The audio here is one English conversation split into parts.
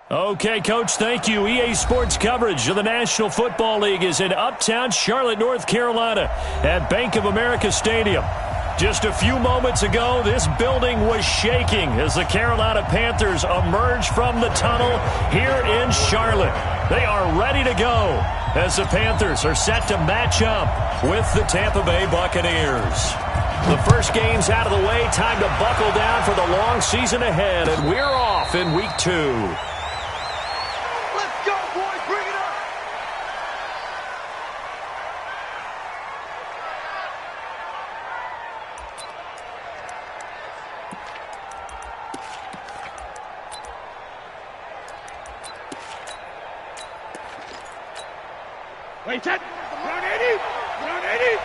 Okay, Coach, thank you. EA Sports coverage of the National Football League is in uptown Charlotte, North Carolina at Bank of America Stadium. Just a few moments ago, this building was shaking as the Carolina Panthers emerged from the tunnel here in Charlotte. They are ready to go as the Panthers are set to match up with the Tampa Bay Buccaneers. The first game's out of the way. Time to buckle down for the long season ahead, and we're off in Week 2. Wait, set. 180. 180.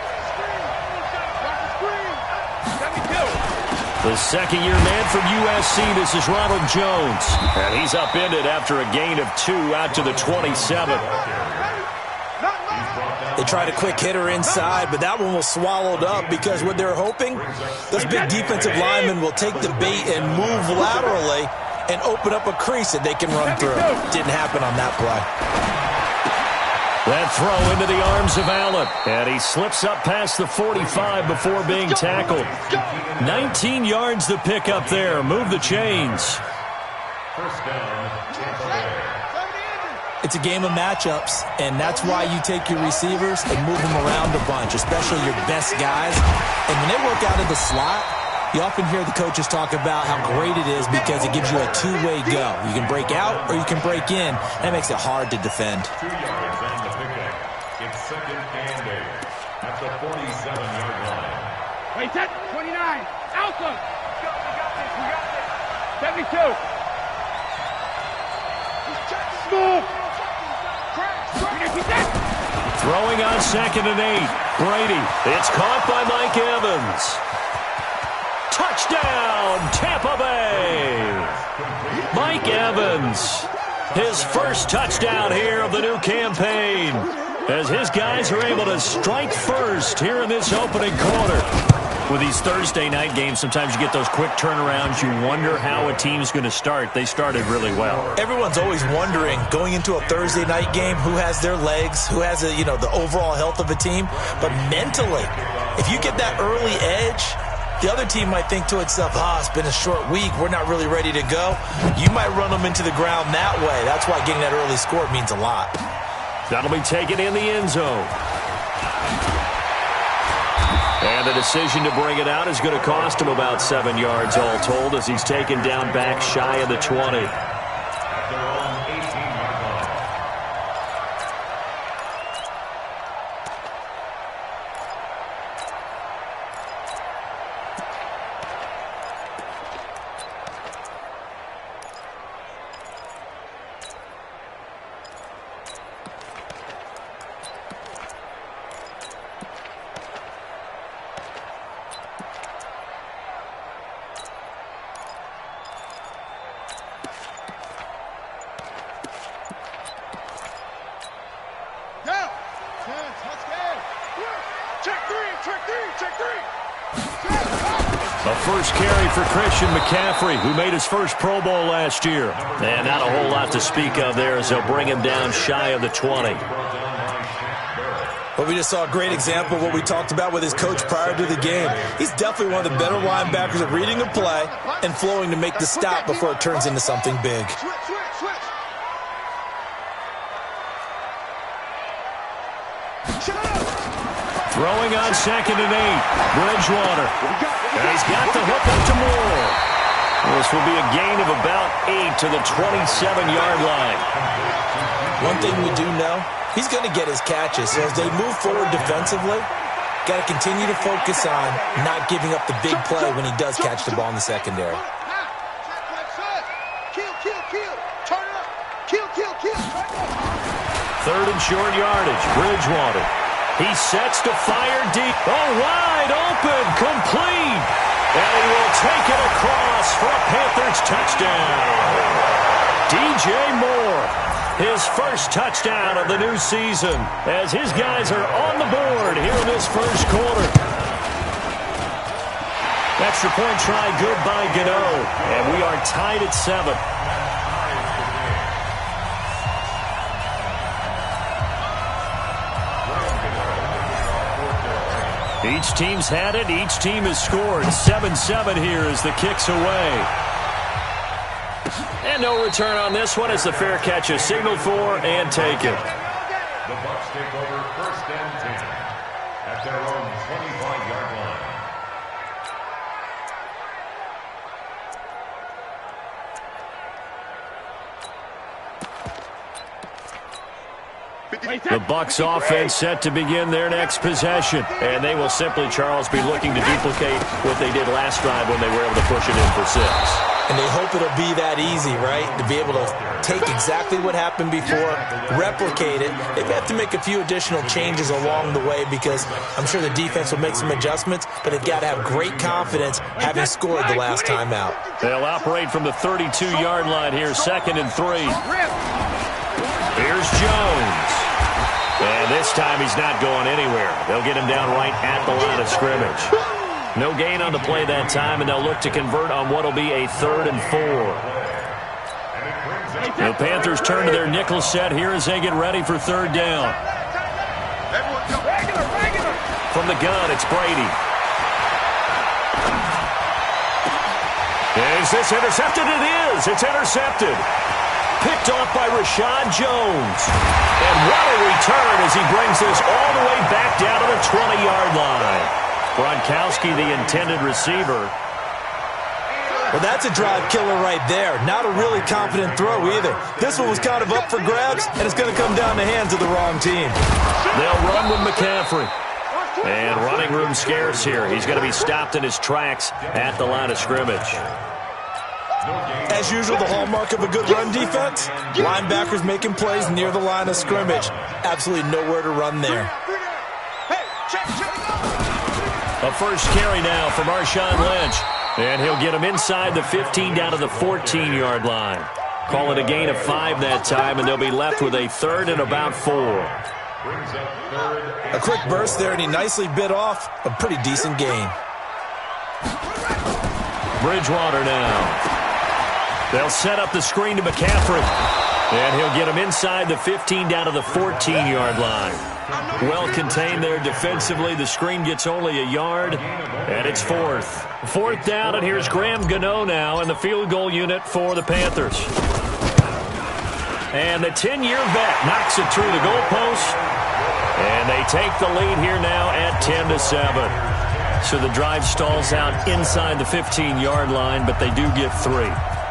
The second-year man from USC, this is Ronald Jones. And he's upended after a gain of 2 out to the 27. They tried a quick hitter inside, but that one was swallowed up because what they're hoping, those big defensive linemen will take the bait and move laterally and open up a crease that they can run through. Didn't happen on that play. That throw into the arms of Allen, and he slips up past the 45 before being tackled. 19 yards to pick up there. Move the chains. It's a game of matchups, and that's why you take your receivers and move them around a bunch, especially your best guys. And when they work out of the slot, you often hear the coaches talk about how great it is because it gives you a two-way go. You can break out or you can break in. That makes it hard to defend. 2 yards on the pickup. It's second and 8 at the 47-yard line. Wait, set. 29. Alpha. We got this. 72. Smooth. Throwing on second and 8. Brady. It's caught by Mike Evans. Touchdown, Tampa Bay. Mike Evans, his first touchdown here of the new campaign, as his guys are able to strike first here in this opening quarter. With these Thursday night games, sometimes you get those quick turnarounds. You wonder how a team's going to start. They started really well. Everyone's always wondering, going into a Thursday night game, who has their legs, who has the overall health of a team. But mentally, if you get that early edge, the other team might think to itself, it's been a short week. We're not really ready to go. You might run them into the ground that way. That's why getting that early score means a lot. That'll be taken in the end zone. And the decision to bring it out is going to cost him about 7 yards all told as he's taken down back shy of the 20. A first carry for Christian McCaffrey, who made his first Pro Bowl last year. And not a whole lot to speak of there as they'll bring him down shy of the 20. But we just saw a great example of what we talked about with his coach prior to the game. He's definitely one of the better linebackers at reading a play and flowing to make the stop before it turns into something big. Throwing on second and 8. Bridgewater. And he's got the hook up to Moore. This will be a gain of about 8 to the 27-yard line. One thing we do know, he's going to get his catches. So as they move forward defensively, got to continue to focus on not giving up the big play when he does catch the ball in the secondary. Third and short yardage. Bridgewater. He sets to fire deep. Oh, wide open. Complete. And he will take it across for a Panthers touchdown. DJ Moore, his first touchdown of the new season, as his guys are on the board here in this first quarter. Extra point try good by Gano, and we are tied at 7. Each team's had it. Each team has scored. 7-7 here as the kick's away. And no return on this one as the fair catch is signaled for and taken. The Bucs take over 1st and 10 at their own 25-yard line. The Bucs offense set to begin their next possession. And they will simply, Charles, be looking to duplicate what they did last drive when they were able to push it in for 6. And they hope it'll be that easy, right? To be able to take exactly what happened before, replicate it. They have to make a few additional changes along the way because I'm sure the defense will make some adjustments, but they've got to have great confidence having scored the last time out. They'll operate from the 32-yard line here, 2nd and 3. Here's Jones. And this time he's not going anywhere. They'll get him down right at the line of scrimmage. No gain on the play that time, and they'll look to convert on what will be a 3rd and 4. The Panthers turn to their nickel set here as they get ready for 3rd down. From the gun, it's Brady. Is this intercepted? It is. It's intercepted. Picked off by Rashad Jones. And what a return as he brings this all the way back down to the 20-yard line. Gronkowski, the intended receiver. Well, that's a drive killer right there. Not a really confident throw either. This one was kind of up for grabs, and it's going to come down the hands of the wrong team. They'll run with McCaffrey. And running room scarce here. He's going to be stopped in his tracks at the line of scrimmage. As usual, the hallmark of a good run defense, linebackers making plays near the line of scrimmage. Absolutely nowhere to run there. A first carry now for Marshawn Lynch. And he'll get him inside the 15 down to the 14-yard line. Call it a gain of 5 that time, and they'll be left with a 3rd and about 4. A quick burst there, and he nicely bit off a pretty decent gain. Bridgewater now. They'll set up the screen to McCaffrey. And he'll get him inside the 15 down to the 14-yard line. Well contained there defensively. The screen gets only a yard, and it's 4th. 4th down, and here's Graham Gano now in the field goal unit for the Panthers. And the 10-year vet knocks it through the goalpost, and they take the lead here now at 10-7. So the drive stalls out inside the 15-yard line, but they do get 3.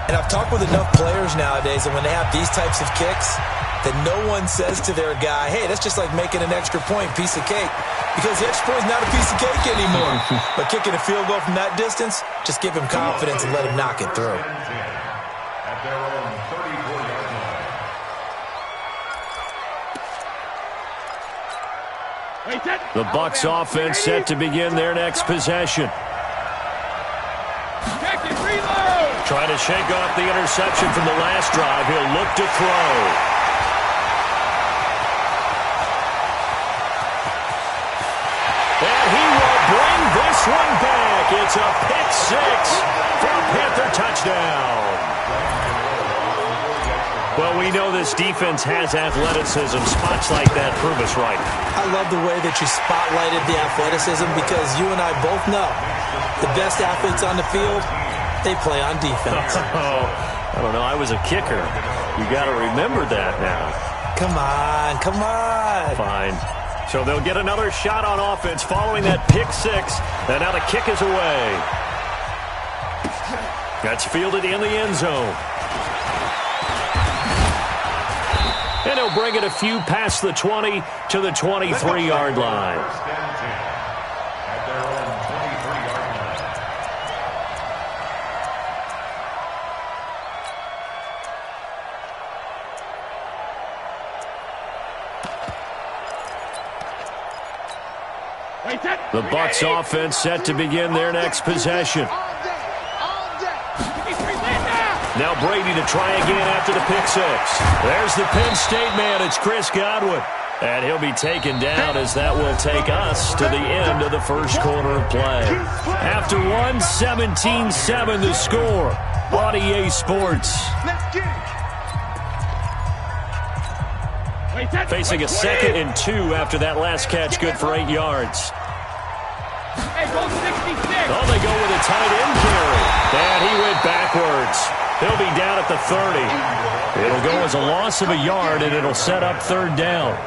And I've talked with enough players nowadays that when they have these types of kicks, that no one says to their guy, hey, that's just like making an extra point, piece of cake. Because the extra point is not a piece of cake anymore. But kicking a field goal from that distance, just give him confidence and let him knock it through. At their own 34-yard line. The Bucs offense set to begin their next possession. Trying to shake off the interception from the last drive. He'll look to throw. And he will bring this one back. It's a pick 6 for a Panther touchdown. Well, we know this defense has athleticism. Spots like that prove us right. I love the way that you spotlighted the athleticism because you and I both know the best athletes on the field, they play on defense. Oh, I don't know. I was a kicker. You got to remember that now. Come on, come on. Fine. So they'll get another shot on offense following that pick 6. And now the kick is away. That's fielded in the end zone. And he'll bring it a few past the 20 to the 23-yard line. The Bucs offense set to begin their next possession. Now Brady to try again after the pick 6. There's the Penn State man. It's Chris Godwin. And he'll be taken down as that will take us to the end of the first quarter of play. After 1, 17-7 the score on EA Sports. Facing a 2nd and 2 after that last catch, good for 8 yards. Hey, go 66. Oh, they go with a tight end carry. And he went backwards. He'll be down at the 30. It'll go as a loss of a yard, and it'll set up third down.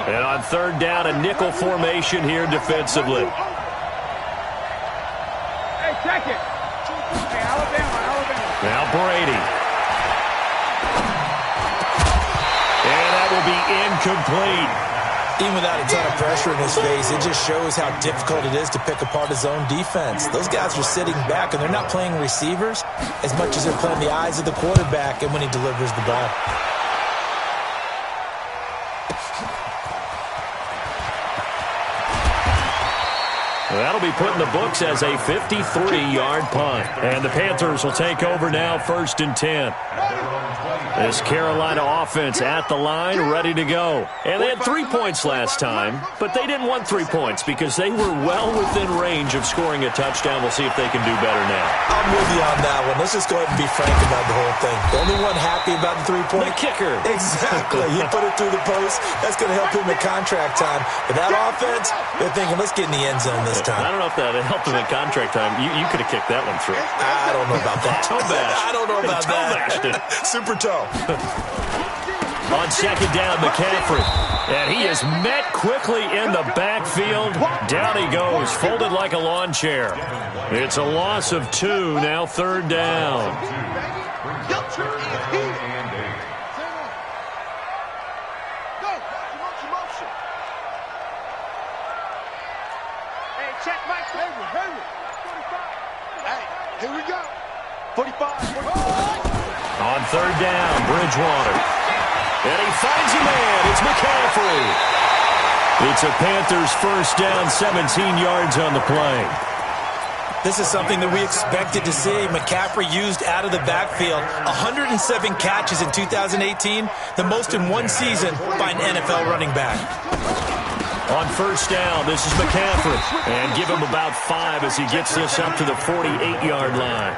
And on third down, a nickel formation here defensively. Hey, check it. Hey, Alabama. Now Brady. And that will be incomplete. Even without a ton of pressure in his face, it just shows how difficult it is to pick apart his own defense. Those guys are sitting back, and they're not playing receivers as much as they're playing the eyes of the quarterback and when he delivers the ball. That'll be put in the books as a 53-yard punt. And the Panthers will take over now, 1st and 10. This Carolina offense at the line, ready to go. And they had 3 points last time, but they didn't want 3 points because they were well within range of scoring a touchdown. We'll see if they can do better now. I'm with you on that one. Let's just go ahead and be frank about the whole thing. The only one happy about the 3-point? The kicker. Exactly. He put it through the post. That's going to help him in contract time. But that offense, they're thinking, let's get in the end zone this time. I don't know if that helped him in contract time. You could have kicked that one through. I don't know about that. Toe bash. I don't know about toe that. Bashed it. Super toe. On second down, McCaffrey. And he is met quickly in the backfield. Down he goes, folded like a lawn chair. It's a loss of 2, now third down. Here we go. 45. On third down, Bridgewater. And he finds a man. It's McCaffrey. It's a Panthers first down, 17 yards on the play. This is something that we expected to see. McCaffrey used out of the backfield. 107 catches in 2018, the most in one season by an NFL running back. On first down, this is McCaffrey. And give him about 5 as he gets this up to the 48-yard line.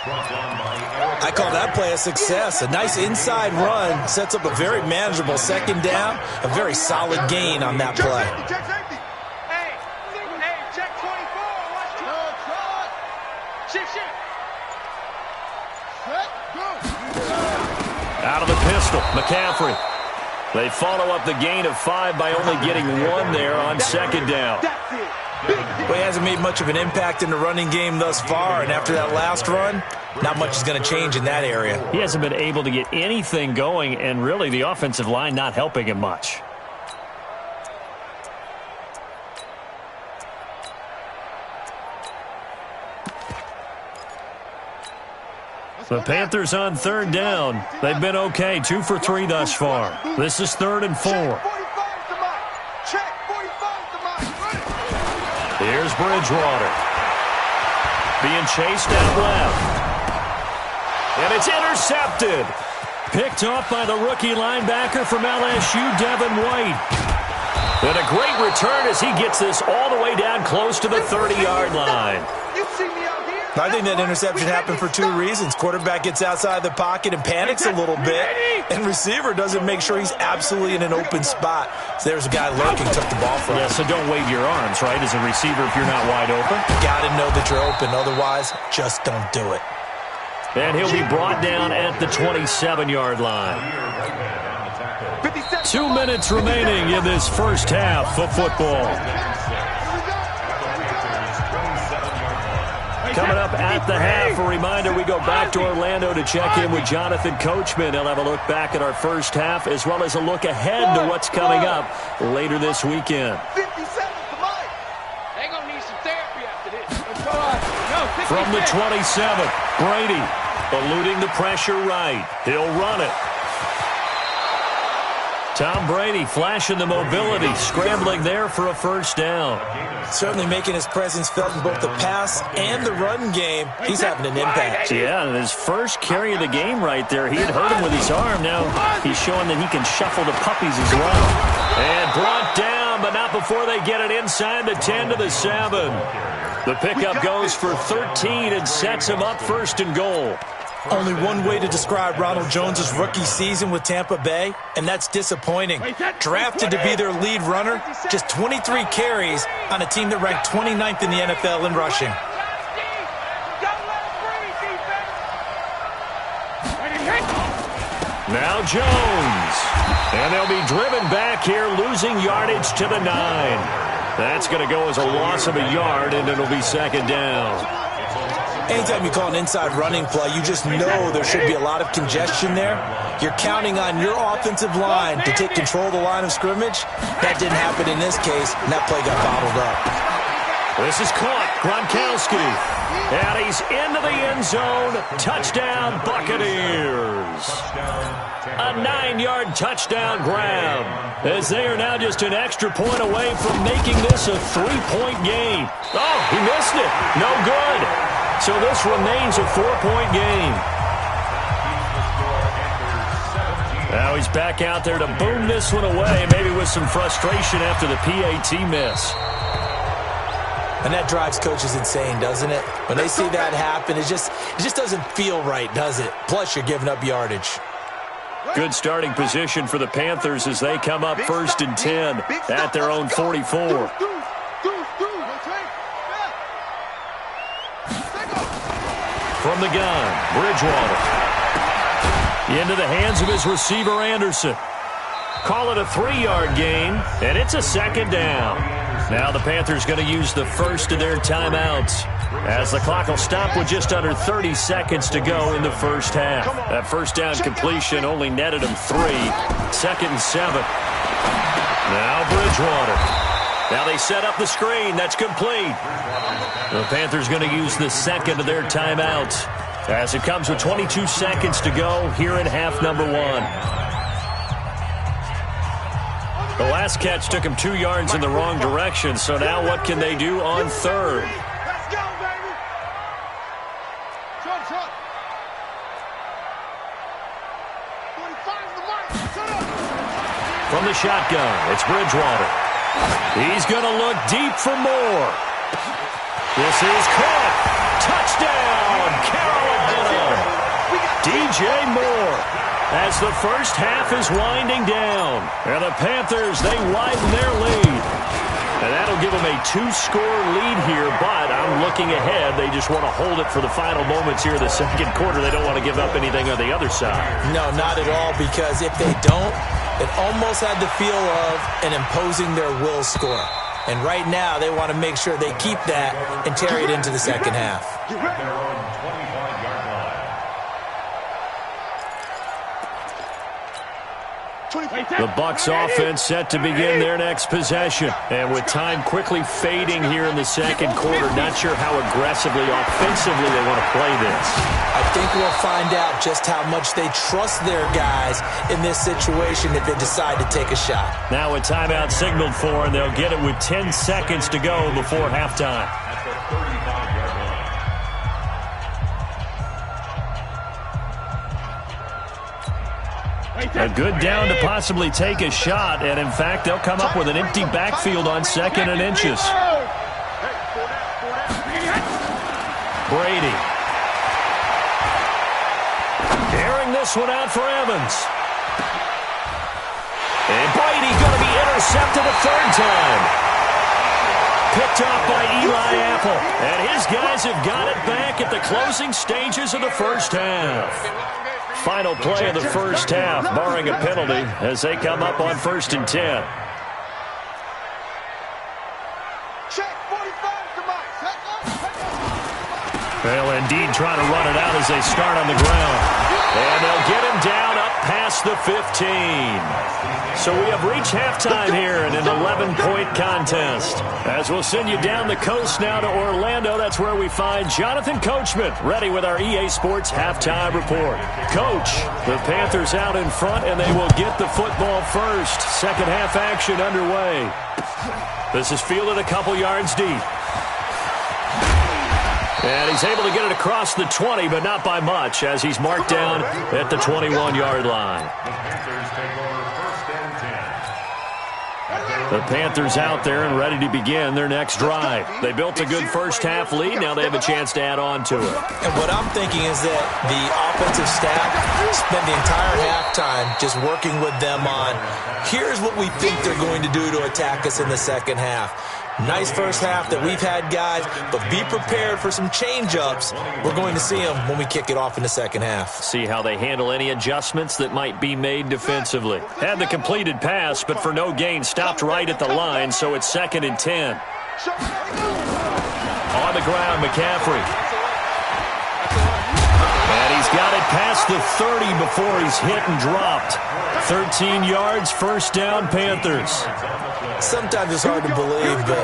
I call that play a success. A nice inside run sets up a very manageable second down. A very solid gain on that play. Hey, check 24. Out of the pistol, McCaffrey. They follow up the gain of 5 by only getting 1 there on second down. Well, he hasn't made much of an impact in the running game thus far, and after that last run, not much is going to change in that area. He hasn't been able to get anything going, and really the offensive line not helping him much. The Panthers on third down. They've been okay, 2 for 3 thus far. This is 3rd and 4. Here's Bridgewater. Being chased out left. And it's intercepted. Picked off by the rookie linebacker from LSU, Devin White. And a great return as he gets this all the way down close to the 30-yard line. I think that interception happened for 2 reasons. Quarterback gets outside the pocket and panics a little bit, and receiver doesn't make sure he's absolutely in an open spot. So there's a guy lurking, took the ball from him. Yeah, so don't wave your arms, right, as a receiver if you're not wide open. Got to know that you're open. Otherwise, just don't do it. And he'll be brought down at the 27-yard line. 2 minutes remaining in this first half of football. Coming up at the half, a reminder, we go back to Orlando to check in with Jonathan Coachman. He'll have a look back at our first half as well as a look ahead to what's coming up later this weekend. From the 27, Brady eluding the pressure right. He'll run it. Tom Brady flashing the mobility, scrambling there for a first down. Certainly making his presence felt in both the pass and the run game. He's having an impact. Yeah, and his first carry of the game right there, he had hurt him with his arm. Now he's showing that he can shuffle the puppies as well. And brought down, but not before they get it inside the 10 to the 7. The pickup goes for 13 and sets him up 1st and goal. Only one way to describe Ronald Jones' rookie season with Tampa Bay, and that's disappointing. Drafted to be their lead runner, just 23 carries on a team that ranked 29th in the NFL in rushing. Now Jones. And they'll be driven back here, losing yardage to the 9. That's going to go as a loss of a yard, and it'll be second down. Anytime you call an inside running play, you just know there should be a lot of congestion there. You're counting on your offensive line to take control of the line of scrimmage. That didn't happen in this case, and that play got bottled up. This is caught. Gronkowski. And he's into the end zone. Touchdown, Buccaneers. A 9-yard touchdown grab, as they are now just an extra point away from making this a 3-point game. Oh, he missed it. No good. So this remains a 4-point game. Now he's back out there to boom this one away, maybe with some frustration after the PAT miss. And that drives coaches insane, doesn't it? When they see that happen, it just doesn't feel right, does it? Plus, you're giving up yardage. Good starting position for the Panthers as they come up 1st and 10 at their own 44. From the gun, Bridgewater. Into the hands of his receiver, Anderson. Call it a 3-yard gain, and it's a second down. Now the Panthers going to use the first of their timeouts, as the clock will stop with just under 30 seconds to go in the first half. That first down completion only netted them 3. 2nd and 7. Now Bridgewater. Now they set up the screen. That's complete. The Panthers going to use the second of their timeouts, as it comes with 22 seconds to go here in half number 1. The last catch took him 2 yards in the wrong direction, so now what can they do on 3rd? Let's go, baby. Shut up. 25 the mark. Shut up. From the shotgun, it's Bridgewater. He's going to look deep for more. This is caught. Touchdown, Carolina. DJ Moore. As the first half is winding down. And the Panthers, they widen their lead. And that'll give them a 2-score lead here, but I'm looking ahead. They just want to hold it for the final moments here in the second quarter. They don't want to give up anything on the other side. No, not at all, because if they don't, it almost had the feel of an imposing their will score. And right now, they want to make sure they keep that and carry it into the second half. The Bucs offense set to begin their next possession. And with time quickly fading here in the second quarter, not sure how aggressively, offensively they want to play this. I think we'll find out just how much they trust their guys in this situation if they decide to take a shot. Now a timeout signaled for, and they'll get it with 10 seconds to go before halftime. A good down to possibly take a shot, and in fact, they'll come up with an empty backfield on 2nd and inches. Brady. Airing this one out for Evans. And Brady going to be intercepted a 3rd time. Picked off by Eli Apple. And his guys have got it back at the closing stages of the first half. Final play of the first half, barring a penalty, as they come up on 1st and 10. They'll indeed try to run it out as they start on the ground. And they'll get him down up past the 15. So we have reached halftime here in an 11-point contest. As we'll send you down the coast now to Orlando, that's where we find Jonathan Coachman ready with our EA Sports halftime report. Coach, the Panthers out in front, and they will get the football first. Second half action underway. This is fielded a couple yards deep. And he's able to get it across the 20, but not by much, as he's marked down at the 21-yard line. The Panthers take over 1st and 10. At their The Panthers out there and ready to begin their next drive. They built a good first-half lead. Now they have a chance to add on to it. And what I'm thinking is that the offensive staff spent the entire halftime just working with them on, here's what we think they're going to do to attack us in the second half. Nice first half that we've had, guys, but be prepared for some change-ups. We're going to see them when we kick it off in the second half. See how they handle any adjustments that might be made defensively. Had the completed pass, but for no gain, stopped right at the line, so it's 2nd and 10. On the ground, McCaffrey. And he's got it past the 30 before he's hit and dropped. 13 yards, first down, Panthers. Sometimes it's hard to believe, but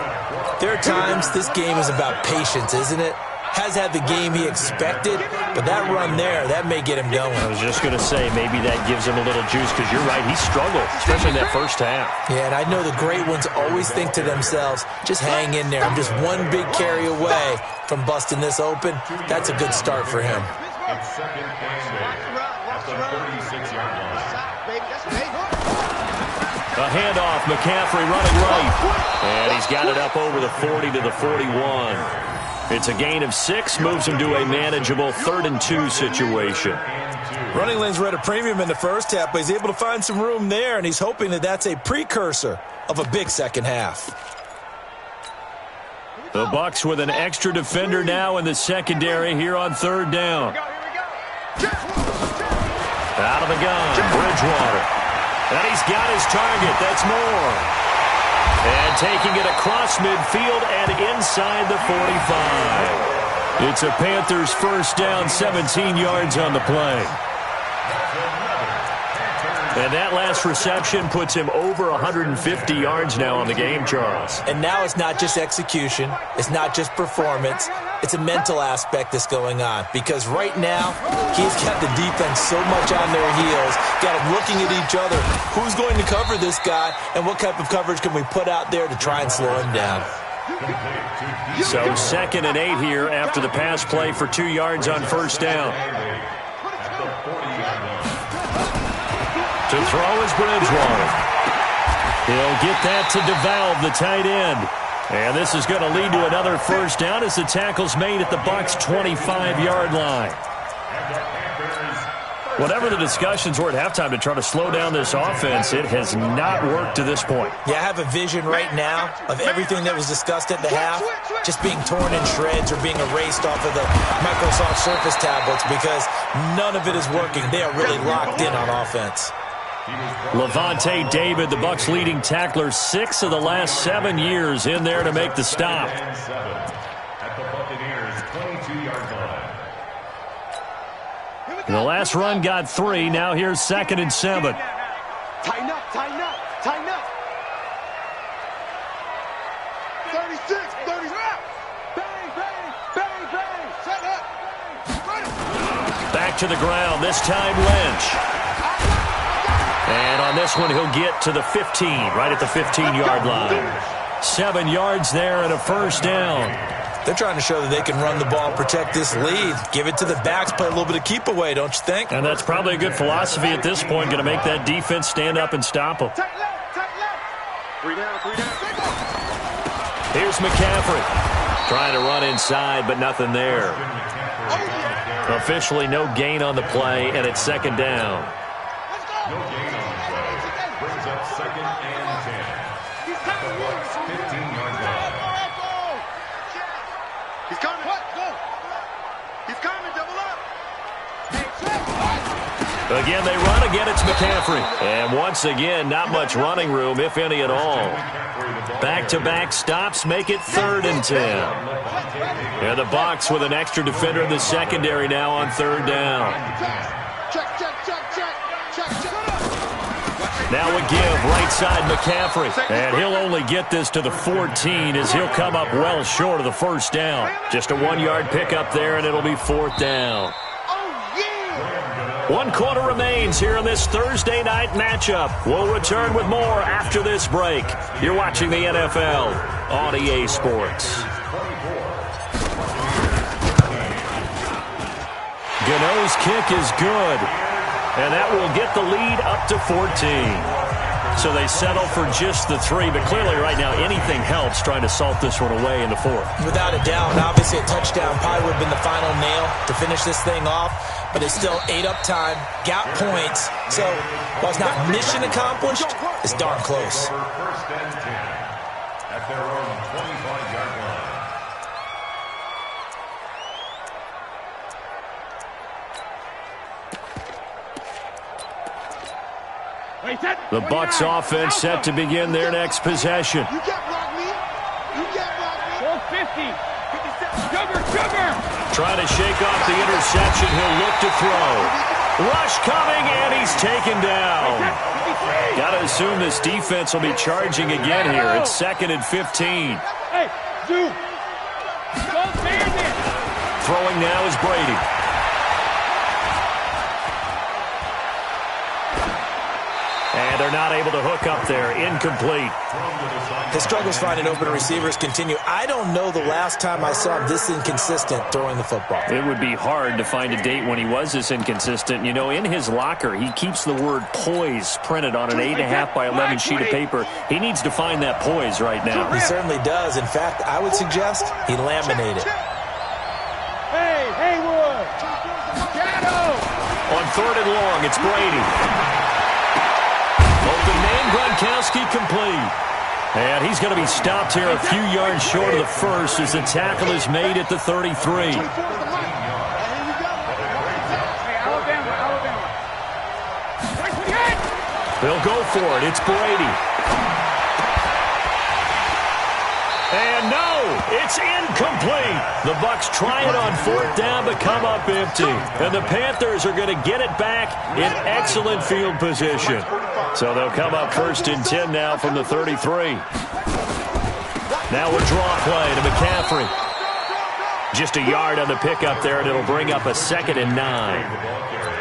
there are times this game is about patience, isn't it? Has had the game he expected, but that run there, that may get him going. I was just going to say, maybe that gives him a little juice, because you're right, he struggled, especially in that first half. Yeah, and I know the great ones always think to themselves, just hang in there. I'm just one big carry away from busting this open. That's a good start for him. It's 2nd and 8 at the 36-yard line. A handoff, McCaffrey running right. And he's got it up over the 40 to the 41. It's a gain of 6, moves him to a manageable 3rd and 2 situation. Running lanes were at a premium in the first half, but he's able to find some room there, and he's hoping that that's a precursor of a big second half. The Bucs with an extra defender now in the secondary here on 3rd down. Out of the gun, Bridgewater. And he's got his target. That's Moore. And taking it across midfield and inside the 45. It's a Panthers first down, 17 yards on the play. And that last reception puts him over 150 yards now on the game, Charles. And now it's not just execution. It's not just performance. It's a mental aspect that's going on. Because right now, he's got the defense so much on their heels, got them looking at each other. Who's going to cover this guy, and what type of coverage can we put out there to try and slow him down? So 2nd and 8 here after the pass play for 2 yards on first down. To throw is Bridgewater. He'll get that to DeValve, the tight end. And this is going to lead to another first down as the tackle's made at the Bucs' 25-yard line. Whatever the discussions were at halftime to try to slow down this offense, it has not worked to this point. Yeah, I have a vision right now of everything that was discussed at the half just being torn in shreds or being erased off of the Microsoft Surface tablets because none of it is working. They are really locked in on offense. Levante David, the Bucs' leading tackler, 6 of the last 7 years in there to make the stop. At the Buccaneers' 22-yard line. The last run got 3. Now here's 2nd and 7. Tighten up, tighten up, tighten up. 36, 30. Bang, bang, bang, bang. Set up. Back to the ground, this time Lynch. And on this one, he'll get to the 15, right at the 15-yard line. 7 yards there and a first down. They're trying to show that they can run the ball, protect this lead, give it to the backs, play a little bit of keep away, don't you think? And that's probably a good philosophy at this point, going to make that defense stand up and stop them. Tight left, tight left. 3 down, 3 down. Here's McCaffrey. Trying to run inside, but nothing there. Officially no gain on the play, and it's 2nd down. No gain on the play. Brings up 2nd and 10. At the Bucs' 15-yard line. He's coming. What? Go. He's coming. Double up. Again, they run. Again, it's McCaffrey. And once again, not much running room, if any at all. Back-to-back stops make it 3rd and 10. And the Bucs with an extra defender in the secondary now on 3rd down. Check, check, check, check, check, check. Now a give, right side McCaffrey. And he'll only get this to the 14 as he'll come up well short of the first down. Just a 1-yard pickup there, and it'll be 4th down. 1 quarter remains here in this Thursday night matchup. We'll return with more after this break. You're watching the NFL on EA Sports. Gano's kick is good, and that will get the lead up to 14. So they settle for just the 3, but clearly right now anything helps trying to salt this one away in the 4th. Without a doubt, and obviously a touchdown probably would have been the final nail to finish this thing off, but it's still ate up time, got points. So while it's not mission accomplished, it's darn close. First and 10 at their own 25-yard line. The Bucs offense set to begin their next possession. You can't block me. You can't block me. 450. Sugar. Trying to shake off the interception. He'll look to throw. Rush coming, and he's taken down. Got to assume this defense will be charging again here. It's 2nd and 15. Hey, Duke. Don't stand there. Throwing now is Brady. And they're not able to hook up there. Incomplete. His struggles finding open receivers continue. I don't know the last time I saw him this inconsistent throwing the football. It would be hard to find a date when he was this inconsistent. You know, in his locker, he keeps the word poise printed on an 8.5 by 11 sheet of paper. He needs to find that poise right now. He certainly does. In fact, I would suggest he laminate it. Hey, Haywood. On 3rd and long, it's Brady. Open man, Gronkowski complete. And he's going to be stopped here a few yards short of the first as the tackle is made at the 33. They'll go for it. It's Brady. And no, it's incomplete. The Bucs try it on 4th down but come up empty. And the Panthers are going to get it back in excellent field position. So they'll come up 1st and 10 now from the 33. Now a draw play to McCaffrey. Just a yard on the pickup there, and it'll bring up a 2nd and 9.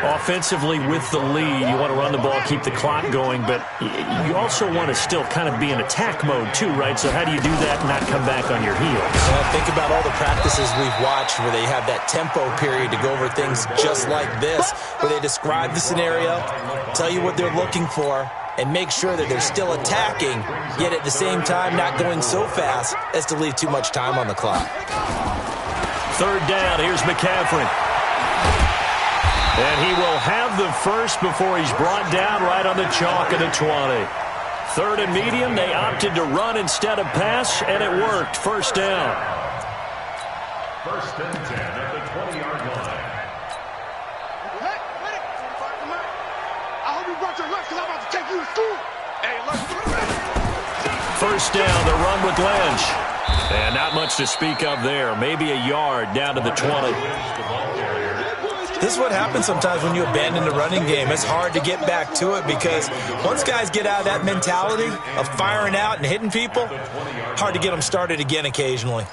Offensively with the lead, you want to run the ball, keep the clock going, but you also want to still kind of be in attack mode too, right? So how do you do that and not come back on your heels? Think about all the practices we've watched where they have that tempo period to go over things just like this, where they describe the scenario, tell you what they're looking for, and make sure that they're still attacking, yet at the same time not going so fast as to leave too much time on the clock. 3rd down, here's McCaffrey. And he will have the first before he's brought down right on the chalk of the 20. 3rd and medium, they opted to run instead of pass, and it worked. 1st down. 1st and 10 at the 20-yard line. I hope you brought your lunch because I'm about to take you to school. Hey, lunch. 1st down, the run with Lynch. And not much to speak of there. Maybe a yard down to the 20. This is what happens sometimes when you abandon the running game. It's hard to get back to it because once guys get out of that mentality of firing out and hitting people, hard to get them started again occasionally.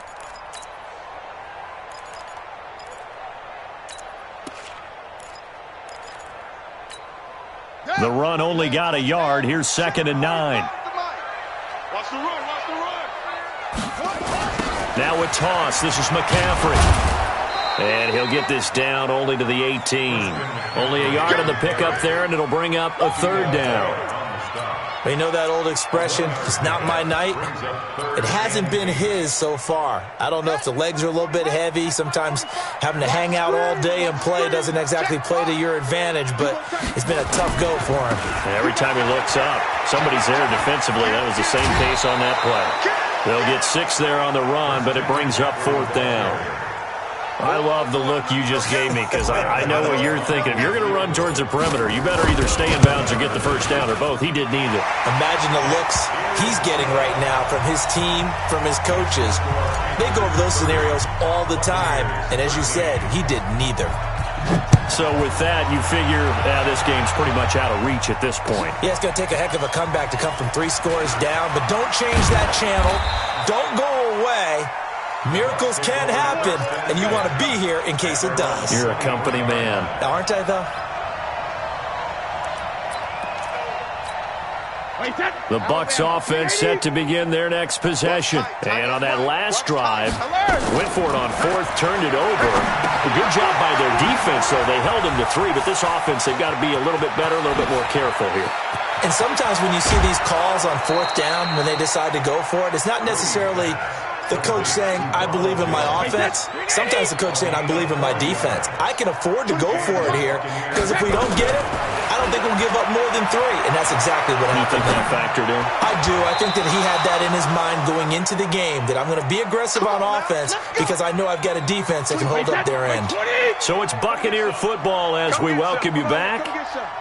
The run only got a yard. Here's 2nd and 9. Watch the run, watch the run. Now a toss. This is McCaffrey. And he'll get this down only to the 18. Only a yard on the pickup there, and it'll bring up a 3rd down. You know that old expression, it's not my night? It hasn't been his so far. I don't know if the legs are a little bit heavy. Sometimes having to hang out all day and play doesn't exactly play to your advantage, but it's been a tough go for him. And every time he looks up, somebody's there defensively. That was the same case on that play. They'll get 6 there on the run, but it brings up 4th down. I love the look you just gave me because I know what you're thinking. If you're going to run towards the perimeter, you better either stay in bounds or get the 1st down or both. He did neither. Imagine the looks he's getting right now from his team, from his coaches. They go over those scenarios all the time, and as you said, he did neither. So with that, you figure this game's pretty much out of reach at this point. Yeah, it's going to take a heck of a comeback to come from 3 scores down, but don't change that channel. Don't go away. Miracles can happen, and you want to be here in case it does. You're a company man. Aren't I, though? The Bucs offense set to begin their next possession. And on that last drive, went for it on 4th, turned it over. A good job by their defense, though. They held him to 3, but this offense, they've got to be a little bit better, a little bit more careful here. And sometimes when you see these calls on 4th down, when they decide to go for it, it's not necessarily the coach saying, I believe in my offense. Sometimes the coach saying, I believe in my defense. I can afford to go for it here because if we don't get it, I don't think we'll give up more than 3. And that's exactly what happened. You think that factored in? I do. I think that he had that in his mind going into the game, that I'm going to be aggressive on offense because I know I've got a defense that can hold up their end. So it's Buccaneer football as we welcome you back.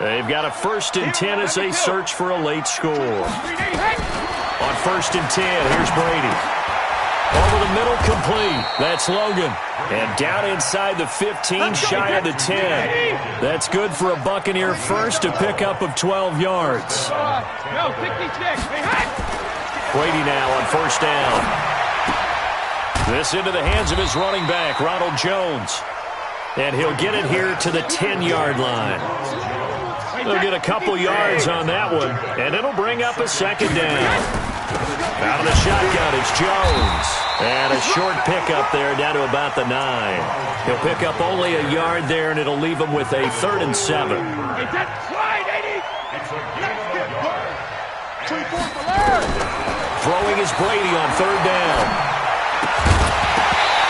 They've got a 1st and 10 as they search for a late score. On 1st and 10, here's Brady. Over the middle, complete. That's Logan. And down inside the 15, shy of the 10. That's good for a Buccaneer first, a pickup of 12 yards. Brady now on 1st down. This into the hands of his running back, Ronald Jones. And he'll get it here to the 10-yard line. They'll get a couple yards on that one, and it'll bring up a 2nd down. Out of the shotgun, it's Jones. And a short pickup there down to about the 9. He'll pick up only a yard there, and it'll leave him with a 3rd and 7. Throwing is Brady on 3rd down.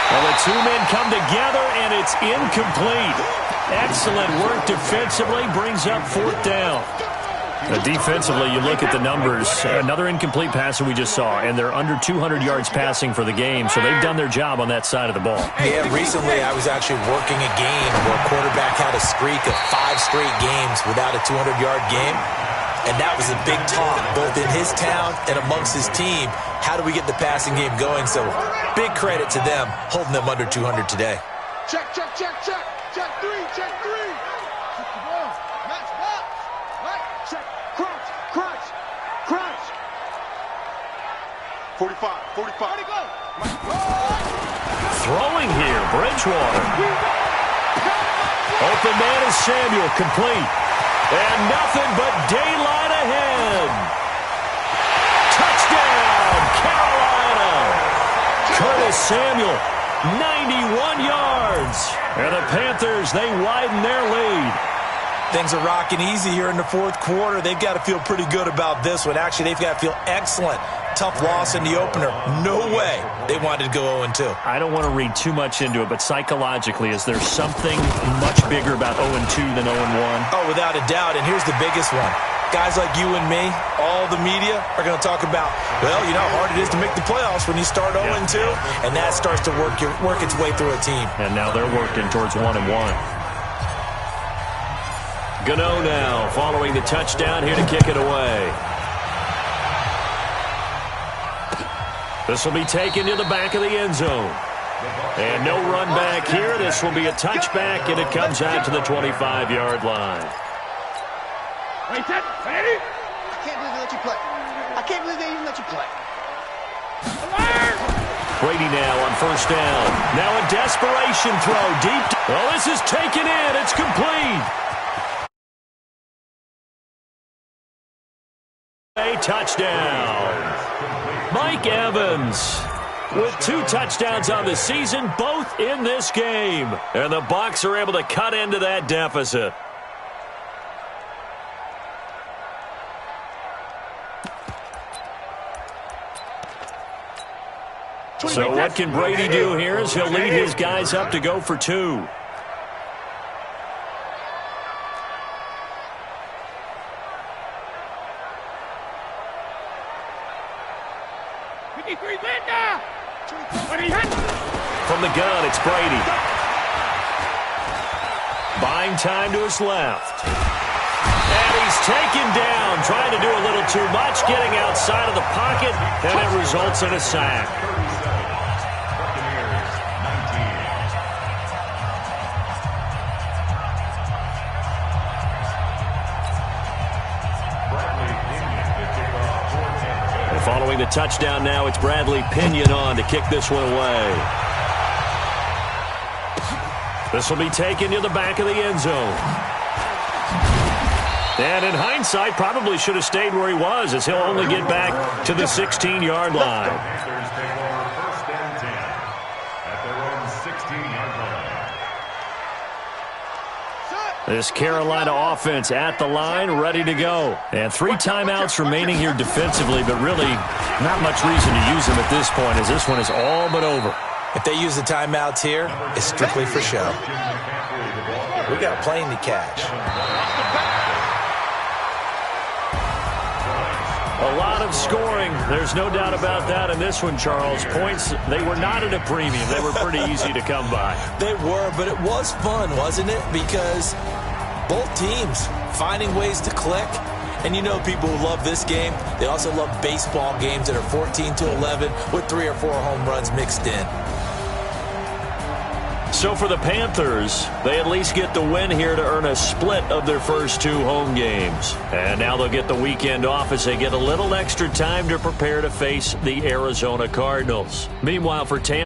Well, the 2 men come together, and it's incomplete. Excellent work defensively, brings up 4th down. Defensively, you look at the numbers. Another incomplete pass that we just saw, and they're under 200 yards passing for the game, so they've done their job on that side of the ball. Yeah, recently I was actually working a game where a quarterback had a streak of 5 straight games without a 200-yard game, and that was a big talk, both in his town and amongst his team. How do we get the passing game going? So big credit to them, holding them under 200 today. Check, check, check, check. Check 3, check 3. Check the ball. Match box. Right, check. Crunch, crunch, crunch. 45, 45. Ready, go. Throwing here, Bridgewater. Open man is Samuel, complete. And nothing but daylight ahead. Touchdown, Carolina. Curtis Samuel, 91 yards. And the Panthers, they widen their lead. Things are rocking easy here in the 4th quarter. They've got to feel pretty good about this one. Actually, they've got to feel excellent. Tough loss in the opener. No way they wanted to go 0-2. I don't want to read too much into it, but psychologically, is there something much bigger about 0-2 than 0-1? Oh, without a doubt. And here's the biggest one. Guys like you and me, all the media, are going to talk about, well, you know how hard it is to make the playoffs when you start 0-2, and that starts to work its way through a team. And now they're working towards 1-1. Gano now following the touchdown here to kick it away. This will be taken to the back of the end zone. And no run back here. This will be a touchback, and it comes out to the 25-yard line. Wait, that, ready? I can't believe they let you play. I can't believe they even let you play. Brady now on 1st down. Now a desperation throw deep. Well, this is taken in. It's complete. A touchdown. Mike Evans with 2 touchdowns on the season, both in this game. And the Bucs are able to cut into that deficit. So what can Brady do here as he'll lead his guys up to go for 2. From the gun, it's Brady. Buying time to his left. And he's taken down, trying to do a little too much, getting outside of the pocket, and it results in a sack. Following the touchdown now, it's Bradley Pinion on to kick this one away. This will be taken to the back of the end zone. And in hindsight, probably should have stayed where he was, as he'll only get back to the 16-yard line. This Carolina offense at the line, ready to go. And 3 timeouts remaining here defensively, but really not much reason to use them at this point as this one is all but over. If they use the timeouts here, it's strictly for show. We got a plane to catch. A lot of scoring. There's no doubt about that in this one, Charles. Points, they were not at a premium. They were pretty easy to come by. They were, but it was fun, wasn't it? Because both teams finding ways to click. And you know people who love this game, they also love baseball games that are 14-11 with 3 or 4 home runs mixed in. So for the Panthers, they at least get the win here to earn a split of their first 2 home games. And now they'll get the weekend off as they get a little extra time to prepare to face the Arizona Cardinals. Meanwhile, for Tampa,